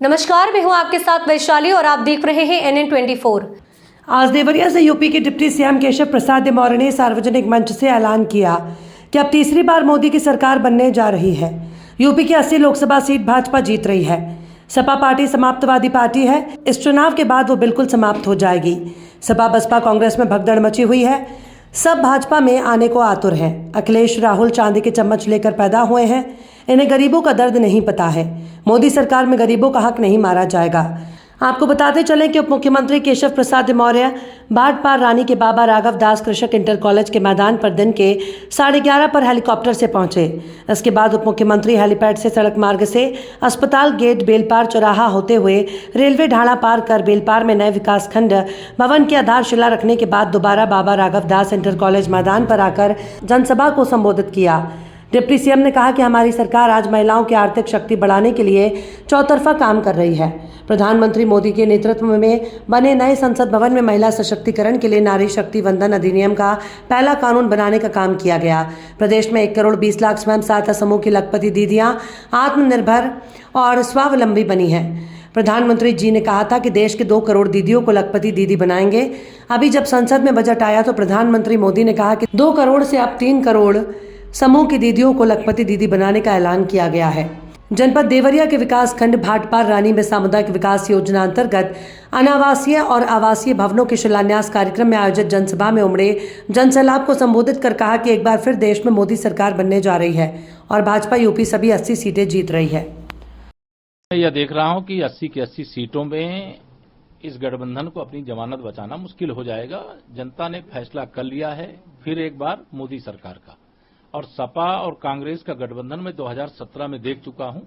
नमस्कार, मैं हूं आपके साथ वैशाली और आप देख रहे हैं NN24। आज देवरिया से यूपी के डिप्टी सीएम केशव प्रसाद मौर्य ने सार्वजनिक मंच से ऐलान किया कि अब तीसरी बार मोदी की सरकार बनने जा रही है। यूपी की 80 लोकसभा सीट भाजपा जीत रही है। सपा पार्टी समाप्तवादी पार्टी है। इस चुनाव के बाद वो बिल्कुल समाप्त हो जाएगी। सपा बसपा कांग्रेस में भगदड़ मची हुई है। सब भाजपा में आने को आतुर हैं। अखिलेश राहुल चांदी के चम्मच लेकर पैदा हुए हैं। इन्हें गरीबों का दर्द नहीं पता है। मोदी सरकार में गरीबों का हक नहीं मारा जाएगा। आपको बताते चलें कि उप मुख्यमंत्री केशव प्रसाद मौर्य बाढ़ पार रानी के बाबा राघव दास कृषक इंटर कॉलेज के मैदान पर दिन के 11:30 पर हेलीकॉप्टर से पहुंचे। इसके बाद उप मुख्यमंत्री हेलीपैड से सड़क मार्ग से अस्पताल गेट बेलपार चौराहा होते हुए रेलवे ढाणा पार कर बेलपार में नए विकास खंड भवन की आधारशिला रखने के बाद दोबारा बाबा राघव दास इंटर कॉलेज मैदान पर आकर जनसभा को संबोधित किया। डिप्टी सीएम ने कहा कि हमारी सरकार आज महिलाओं की आर्थिक शक्ति बढ़ाने के लिए चौतरफा काम कर रही है। प्रधानमंत्री मोदी के नेतृत्व में बने नए संसद भवन में महिला सशक्तिकरण के लिए नारी शक्ति वंदन अधिनियम का पहला कानून बनाने का काम किया गया। प्रदेश में 1 करोड़ 20 लाख स्वयं सहायता समूह की लखपति दीदियां आत्मनिर्भर और स्वावलंबी बनी हैं। प्रधानमंत्री जी ने कहा था कि देश के 2 करोड़ दीदियों को लखपति दीदी बनाएंगे। अभी जब संसद में बजट आया तो प्रधानमंत्री मोदी ने कहा कि 2 करोड़ से अब 3 करोड़ समूह की दीदियों को लखपति दीदी बनाने का ऐलान किया गया है। जनपद देवरिया के विकास खंड भाटपार रानी में सामुदायिक विकास योजना अंतर्गत अनावासीय और आवासीय भवनों के शिलान्यास कार्यक्रम में आयोजित जनसभा में उमड़े जनसैलाब को संबोधित कर कहा कि एक बार फिर देश में मोदी सरकार बनने जा रही है और भाजपा यूपी सभी 80 सीटें जीत रही है। मैं यह देख रहा हूं कि 80 की 80 सीटों में इस गठबंधन को अपनी जमानत बचाना मुश्किल हो जाएगा। जनता ने फैसला कर लिया है फिर एक बार मोदी सरकार का, और सपा और कांग्रेस का गठबंधन में 2017 में देख चुका हूं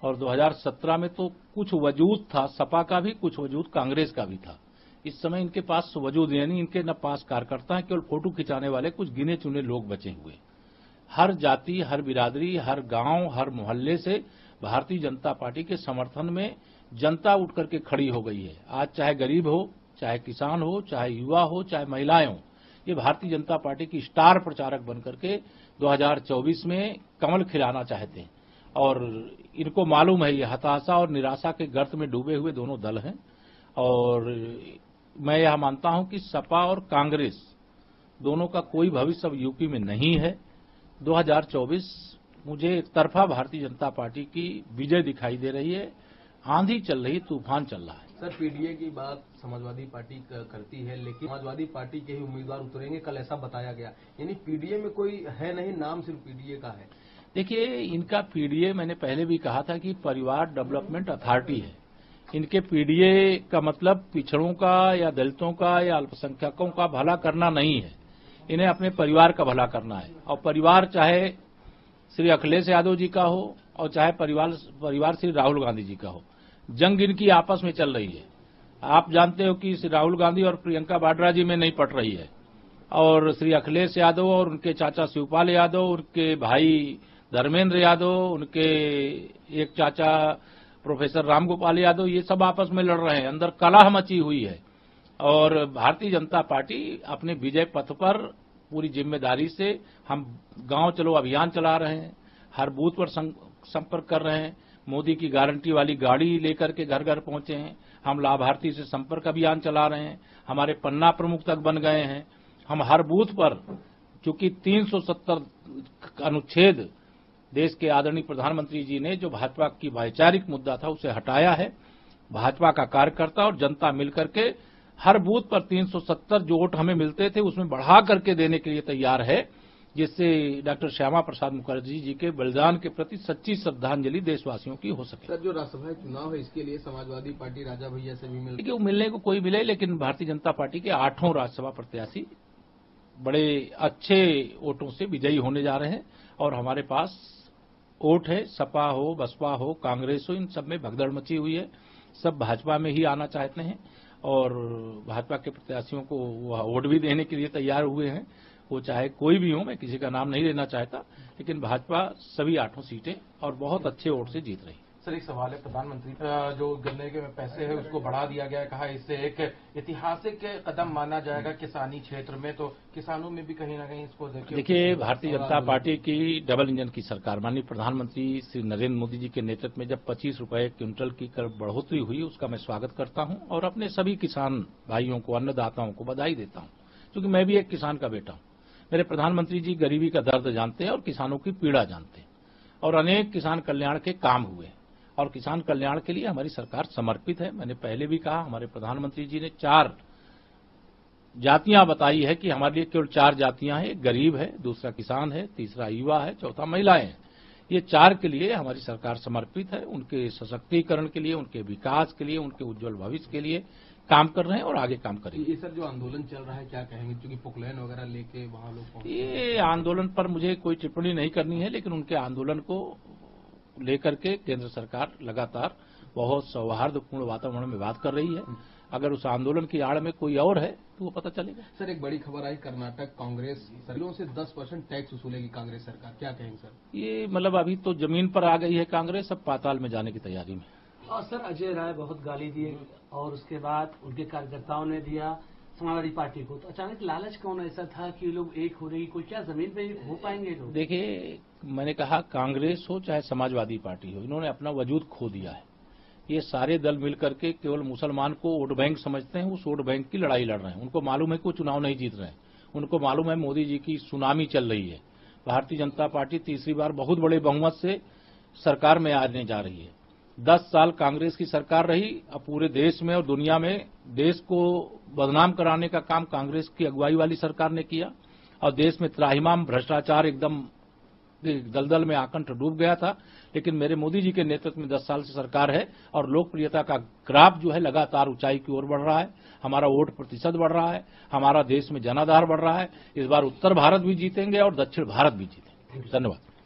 और 2017 में तो कुछ वजूद था, सपा का भी कुछ वजूद कांग्रेस का भी था। इस समय इनके पास वजूद यानी इनके न पास कार्यकर्ता हैं, केवल फोटो खिंचाने वाले कुछ गिने चुने लोग बचे हुए। हर जाति, हर बिरादरी, हर गांव, हर मोहल्ले से भारतीय जनता पार्टी के समर्थन में जनता उठ करके खड़ी हो गई है। आज चाहे गरीब हो, चाहे किसान हो, चाहे युवा हो, चाहे महिलाएं हो, ये भारतीय जनता पार्टी की स्टार प्रचारक बनकर के 2024 में कमल खिलाना चाहते हैं और इनको मालूम है ये हताशा और निराशा के गर्त में डूबे हुए दोनों दल हैं। और मैं यह मानता हूं कि सपा और कांग्रेस दोनों का कोई भविष्य अब यूपी में नहीं है। 2024 मुझे एक तरफा भारतीय जनता पार्टी की विजय दिखाई दे रही है। आंधी चल रही, तूफान चल रहा है। सर, पीडीए की बात समाजवादी पार्टी करती है, लेकिन समाजवादी पार्टी के ही उम्मीदवार उतरेंगे, कल ऐसा बताया गया। यानी पीडीए में कोई है नहीं, नाम सिर्फ पीडीए का है। देखिए, इनका पीडीए मैंने पहले भी कहा था कि परिवार डेवलपमेंट अथॉरिटी है। इनके पीडीए का मतलब पिछड़ों का या दलितों का या अल्पसंख्यकों का भला करना नहीं है। इन्हें अपने परिवार का भला करना है। और परिवार चाहे श्री अखिलेश यादव जी का हो और चाहे परिवार श्री राहुल गांधी जी का हो, जंग इनकी आपस में चल रही है। आप जानते हो कि श्री राहुल गांधी और प्रियंका वाड्रा जी में नहीं पट रही है, और श्री अखिलेश यादव और उनके चाचा शिवपाल यादव, उनके भाई धर्मेंद्र यादव, उनके एक चाचा प्रोफेसर रामगोपाल यादव, ये सब आपस में लड़ रहे हैं। अंदर कलह मची हुई है और भारतीय जनता पार्टी अपने विजय पथ पर पूरी जिम्मेदारी से हम गांव चलो अभियान चला रहे हैं, हर बूथ पर संपर्क कर रहे हैं। मोदी की गारंटी वाली गाड़ी लेकर के घर घर पहुंचे हैं। हम लाभार्थी से संपर्क अभियान चला रहे हैं। हमारे पन्ना प्रमुख तक बन गए हैं। हम हर बूथ पर, चूंकि 370 अनुच्छेद देश के आदरणीय प्रधानमंत्री जी ने जो भाजपा की वैचारिक मुद्दा था उसे हटाया है, भाजपा का कार्यकर्ता और जनता मिलकर के हर बूथ पर 370 जो वोट हमें मिलते थे उसमें बढ़ा करके देने के लिए तैयार है, जिससे डॉक्टर श्यामा प्रसाद मुखर्जी जी के बलिदान के प्रति सच्ची श्रद्धांजलि देशवासियों की हो सके। सर, जो राज्यसभा चुनाव है इसके लिए समाजवादी पार्टी राजा भैया से भी मिलने को कोई मिले, लेकिन भारतीय जनता पार्टी के 8 राज्यसभा प्रत्याशी बड़े अच्छे वोटों से विजयी होने जा रहे हैं और हमारे पास वोट है। सपा हो, बसपा हो, कांग्रेस हो, इन सब में भगदड़ मची हुई है। सब भाजपा में ही आना चाहते हैं और भाजपा के प्रत्याशियों को वोट भी देने के लिए तैयार हुए हैं। वो चाहे कोई भी हो, मैं किसी का नाम नहीं लेना चाहता, लेकिन भाजपा सभी 8 सीटें और बहुत अच्छे वोट से जीत रही है। सर एक सवाल है, प्रधानमंत्री जो गन्ने के पैसे है उसको बढ़ा दिया गया है, कहा इससे एक ऐतिहासिक कदम माना जाएगा किसानी क्षेत्र में, तो किसानों में भी कहीं ना कहीं इसको देखिए, भारतीय जनता पार्टी की डबल इंजन की सरकार माननीय प्रधानमंत्री श्री नरेंद्र मोदी जी के नेतृत्व में जब 25 रुपए क्विंटल की कर बढ़ोतरी हुई, उसका मैं स्वागत करता हूं और अपने सभी किसान भाइयों को, अन्नदाताओं को बधाई देता हूं, क्योंकि मैं भी एक किसान का बेटा हूं। मेरे प्रधानमंत्री जी गरीबी का दर्द जानते हैं और किसानों की पीड़ा जानते हैं और अनेक किसान कल्याण के काम हुए और किसान कल्याण के लिए हमारी सरकार समर्पित है। मैंने पहले भी कहा, हमारे प्रधानमंत्री जी ने 4 जातियां बताई है कि हमारे लिए केवल 4 जातियां हैं, एक गरीब है, दूसरा किसान है, तीसरा युवा है, चौथा महिलाएं हैं। ये 4 के लिए हमारी सरकार समर्पित है, उनके सशक्तिकरण के लिए, उनके विकास के लिए, उनके उज्जवल भविष्य के लिए काम कर रहे हैं और आगे काम करेंगे। ये सर जो आंदोलन चल रहा है क्या कहेंगे, क्योंकि पुकलैन वगैरह लेके वहां लोग ये आंदोलन पर मुझे कोई टिप्पणी नहीं करनी है, लेकिन उनके आंदोलन को लेकर के केंद्र सरकार लगातार बहुत सौहार्दपूर्ण वातावरण में बात कर रही है। अगर उस आंदोलन की आड़ में कोई और है तो वो पता चलेगा। सर एक बड़ी खबर आई, कर्नाटक कांग्रेस सरकारों से 10% टैक्स वसूलेगी कांग्रेस सरकार, क्या कहेंगे सर? ये मतलब अभी तो जमीन पर आ गई है कांग्रेस, अब पाताल में जाने की तैयारी में। और सर अजय राय बहुत गाली दिए और उसके बाद उनके कार्यकर्ताओं ने दिया समाजवादी पार्टी को, तो अचानक लालच कौन ऐसा था कि लोग एक हो रही, कोई क्या जमीन पे हो पाएंगे लोग? देखिए, मैंने कहा कांग्रेस हो चाहे समाजवादी पार्टी हो, इन्होंने अपना वजूद खो दिया है। ये सारे दल मिलकर के केवल मुसलमान को वोट बैंक समझते हैं, उस वोट बैंक की लड़ाई लड़ रहे हैं। उनको मालूम है कि वो चुनाव नहीं जीत रहे हैं, उनको मालूम है मोदी जी की सुनामी चल रही है। भारतीय जनता पार्टी तीसरी बार बहुत बड़े बहुमत से सरकार में आने जा रही है। 10 साल कांग्रेस की सरकार रही, अब पूरे देश में और दुनिया में देश को बदनाम कराने का काम कांग्रेस की अगुवाई वाली सरकार ने किया और देश में त्राहिमाम भ्रष्टाचार एकदम दलदल में आकंठ डूब गया था। लेकिन मेरे मोदी जी के नेतृत्व में 10 साल से सरकार है और लोकप्रियता का ग्राफ जो है लगातार ऊंचाई की ओर बढ़ रहा है। हमारा वोट प्रतिशत बढ़ रहा है, हमारा देश में जनाधार बढ़ रहा है। इस बार उत्तर भारत भी जीतेंगे और दक्षिण भारत भी जीतेंगे। धन्यवाद।